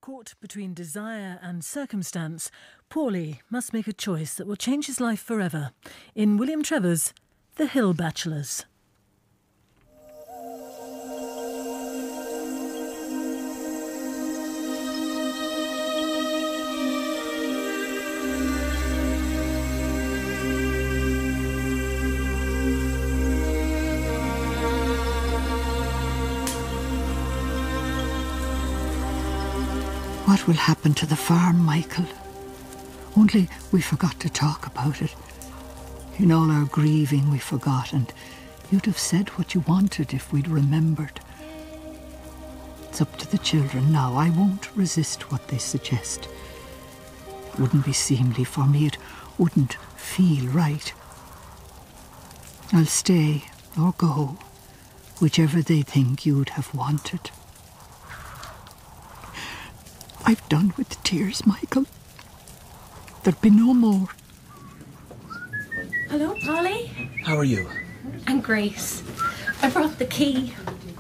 Caught between desire and circumstance, Paulie must make a choice that will change his life forever. In William Trevor's The Hill Bachelors. What will happen to the farm, Michael? Only we forgot to talk about it. In all our grieving we forgot, and you'd have said what you wanted if we'd remembered. It's up to the children now. I won't resist what they suggest. It wouldn't be seemly for me. It wouldn't feel right. I'll stay or go, whichever they think you'd have wanted. I've done with the tears, Michael. There'd be no more. Hello, Polly. How are you? I'm Grace. I brought the key.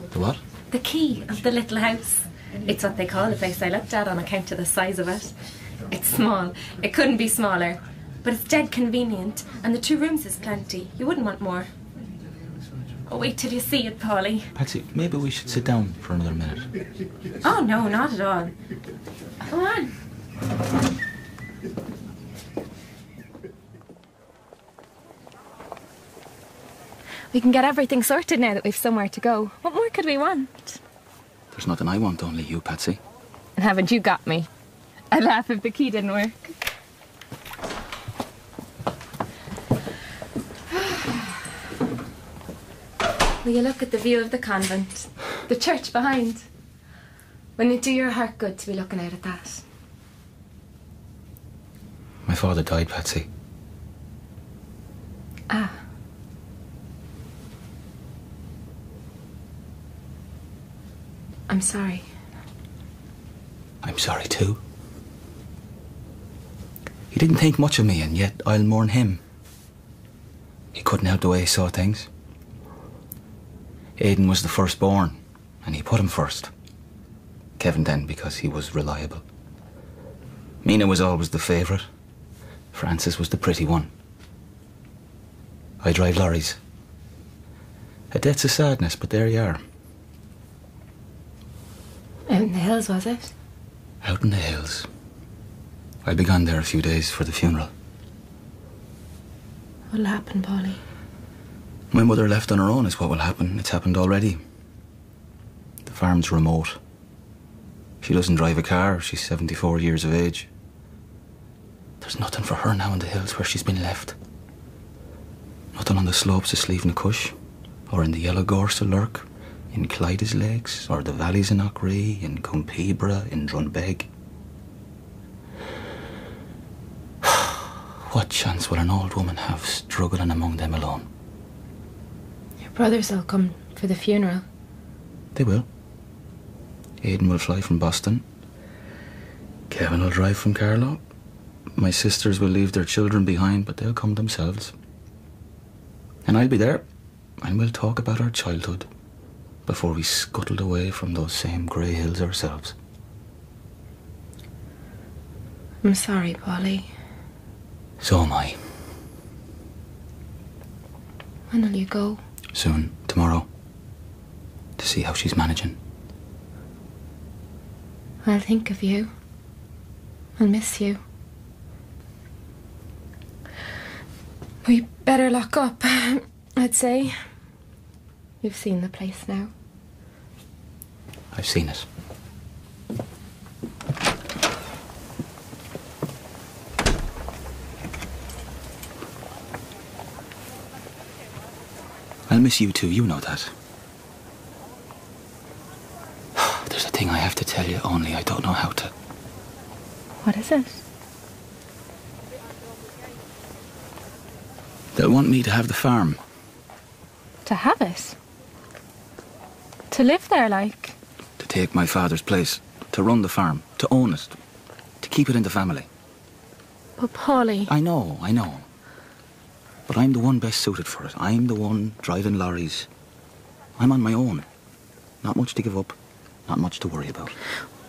The what? The key of the little house. It's what they call the place I looked at on account of the size of it. It's small. It couldn't be smaller. But it's dead convenient, and the 2 rooms is plenty. You wouldn't want more. Oh, wait till you see it, Polly. Patsy, maybe we should sit down for another minute. Oh, no, not at all. Come on. We can get everything sorted now that we've somewhere to go. What more could we want? There's nothing I want, only you, Patsy. And haven't you got me? I'd laugh if the key didn't work. Will you look at the view of the convent? The church behind. Wouldn't it do your heart good to be looking out at that? My father died, Patsy. Ah. I'm sorry. I'm sorry too. He didn't think much of me, and yet I'll mourn him. He couldn't help the way he saw things. Aidan was the firstborn, and he put him first. Kevin then, because he was reliable. Mina was always the favourite. Frances was the pretty one. I drive lorries. A death's a sadness, but there you are. Out in the hills, was it? Out in the hills. I'll be gone there a few days for the funeral. What'll happen, Polly? My mother left on her own is what will happen. It's happened already. The farm's remote. She doesn't drive a car. She's 74 years of age. There's nothing for her now in the hills where she's been left. Nothing on the slopes of Sleeve-na-Cush, or in the Yellow Gorse of Lurk, in Clyde's Lakes, or the valleys in Ockree, in Cumpebra, in Drunbeg. What chance will an old woman have struggling among them alone? Your brothers will come for the funeral. They will. Aidan will fly from Boston. Kevin will drive from Carlow. My sisters will leave their children behind, but they'll come themselves. And I'll be there, and we'll talk about our childhood before we scuttled away from those same grey hills ourselves. I'm sorry, Polly. So am I. When will you go? Soon, tomorrow. To see how she's managing. I'll think of you. I'll miss you. We better lock up, I'd say. You've seen the place now. I've seen it. I'll miss you too, you know that. There's a thing I have to tell you, only I don't know how to. What is it? They'll want me to have the farm. To have it? To live there, like? To take my father's place. To run the farm. To own it. To keep it in the family. But Polly... I know. But I'm the one best suited for it. I'm the one driving lorries. I'm on my own. Not much to give up. Not much to worry about.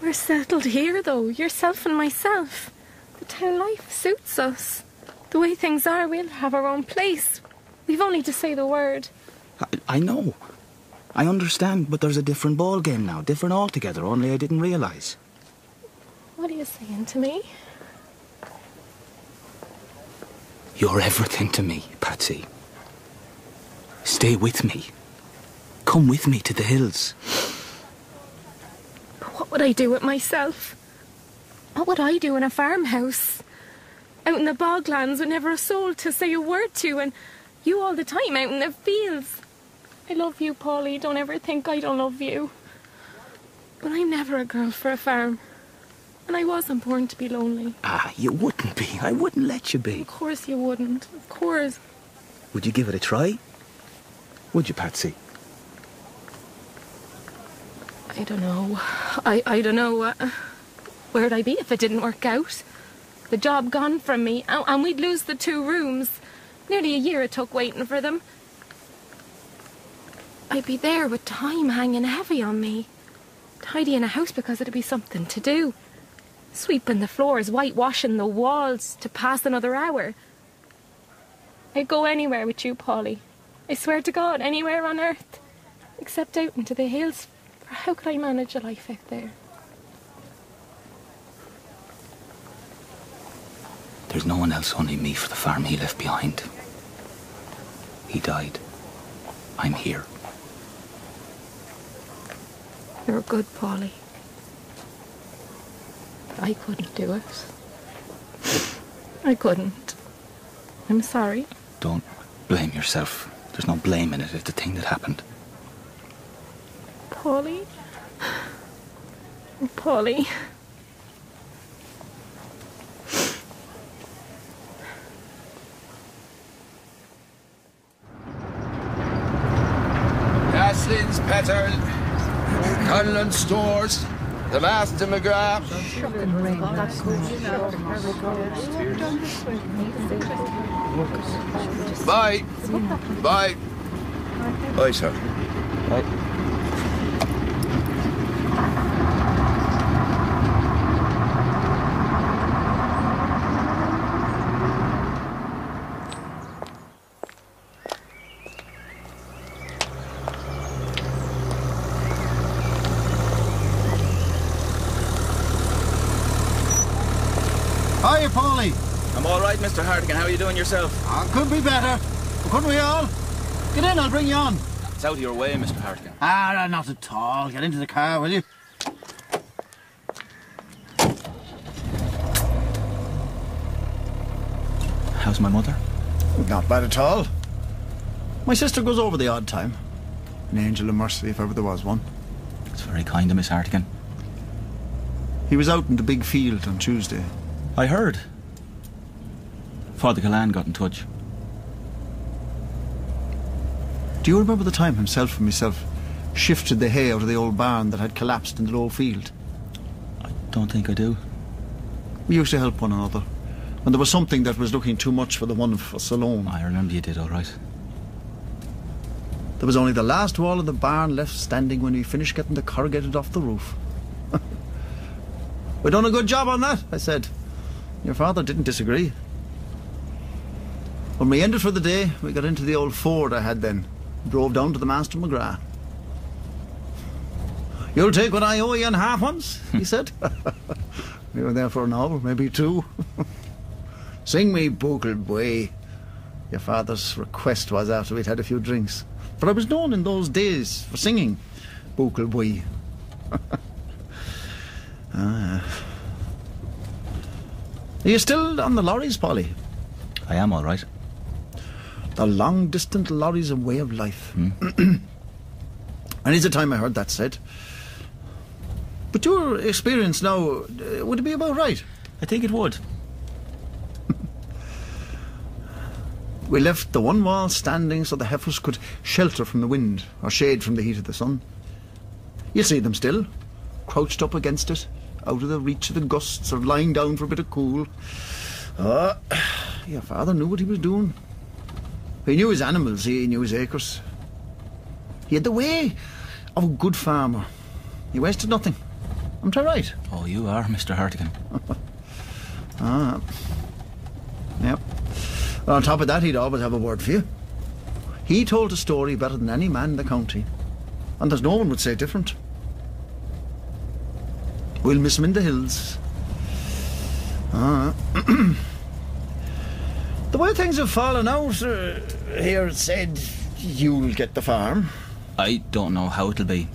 We're settled here, though, yourself and myself. The town life suits us. The way things are, we'll have our own place. We've only to say the word. I know. I understand, but there's a different ball game now. Different altogether, only I didn't realise. What are you saying to me? You're everything to me, Patsy. Stay with me. Come with me to the hills. But what would I do with myself? What would I do in a farmhouse? Out in the boglands with never a soul to say a word to, and you all the time out in the fields. I love you, Paulie. Don't ever think I don't love you. But I'm never a girl for a farm. And I wasn't born to be lonely. Ah, you wouldn't be. I wouldn't let you be. Of course you wouldn't. Of course. Would you give it a try? Would you, Patsy? I don't know. I don't know. Where'd I be if it didn't work out? The job gone from me, and we'd lose the 2 rooms. Nearly a year it took waiting for them. I'd be there with time hanging heavy on me. Tidying a house because it'd be something to do. Sweeping the floors, whitewashing the walls to pass another hour. I'd go anywhere with you, Paulie. I swear to God, anywhere on earth. Except out into the hills. For how could I manage a life out there? There's no one else, only me, for the farm he left behind. He died. I'm here. You're good, Paulie. But I couldn't do it. I couldn't. I'm sorry. Don't blame yourself. There's no blame in it. It's the thing that happened. Paulie? Oh, Paulie. Aslin's Petal, Conlon Stores, the last of McGrath. Bye. Bye. Bye, sir. Bye. Hiya, Paulie. I'm all right, Mr. Hartigan. How are you doing yourself? Could be better. Couldn't we all? Get in, I'll bring you on. It's out of your way, Mr. Hartigan. Not at all. Get into the car, will you? How's my mother? Not bad at all. My sister goes over the odd time. An angel of mercy, if ever there was one. It's very kind of Miss Hartigan. He was out in the big field on Tuesday. I heard. Father Callan got in touch. Do you remember the time himself and myself shifted the hay out of the old barn that had collapsed in the low field? I don't think I do. We used to help one another when there was something that was looking too much for the one of us alone. I remember you did, all right. There was only the last wall of the barn left standing when we finished getting the corrugated off the roof. We done a good job on that, I said. Your father didn't disagree. When we ended for the day, we got into the old Ford I had then. Drove down to the Master McGrath. You'll take what I owe you in half once, he said. We were there for an hour, maybe 2. Sing me, Buckle Boy. Your father's request was after we'd had a few drinks. For I was known in those days for singing, Buckle Boy. Are you still on the lorries, Polly? I am all right. The long-distant lorries a way of life. And it's a time I heard that said. But your experience now, would it be about right? I think it would. We left the one wall standing so the heifers could shelter from the wind or shade from the heat of the sun. You see them still, crouched up against it, out of the reach of the gusts or lying down for a bit of cool. Your father knew what he was doing. He knew his animals, he knew his acres. He had the way of a good farmer. He wasted nothing. Am I right? Oh, you are, Mr. Hartigan. Yep. And on top of that, he'd always have a word for you. He told the story better than any man in the county. And there's no one would say different. We'll miss him in the hills. The way things have fallen out, here it said you'll get the farm. I don't know how it'll be.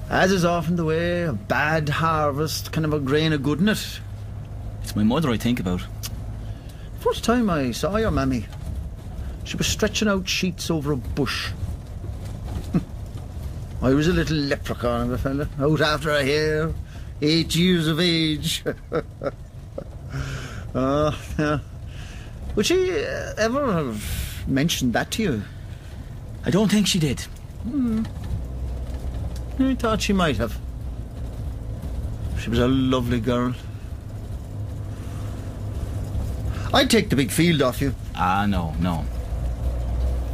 As is often the way, a bad harvest, kind of a grain of good in it. It's my mother I think about. First time I saw your mammy, she was stretching out sheets over a bush. I was a little leprechaun of a fella, out after her hair, 8 years of age. Yeah. Would she ever have mentioned that to you? I don't think she did. I thought she might have. She was a lovely girl. I'd take the big field off you. No.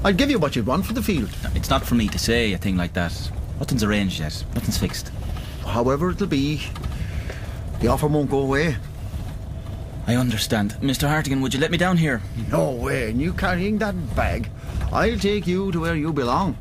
I'd give you what you'd want for the field. It's not for me to say a thing like that. Nothing's arranged yet. Nothing's fixed. However it'll be, the offer won't go away. I understand. Mr. Hartigan, would you let me down here? No way, and you carrying that bag, I'll take you to where you belong.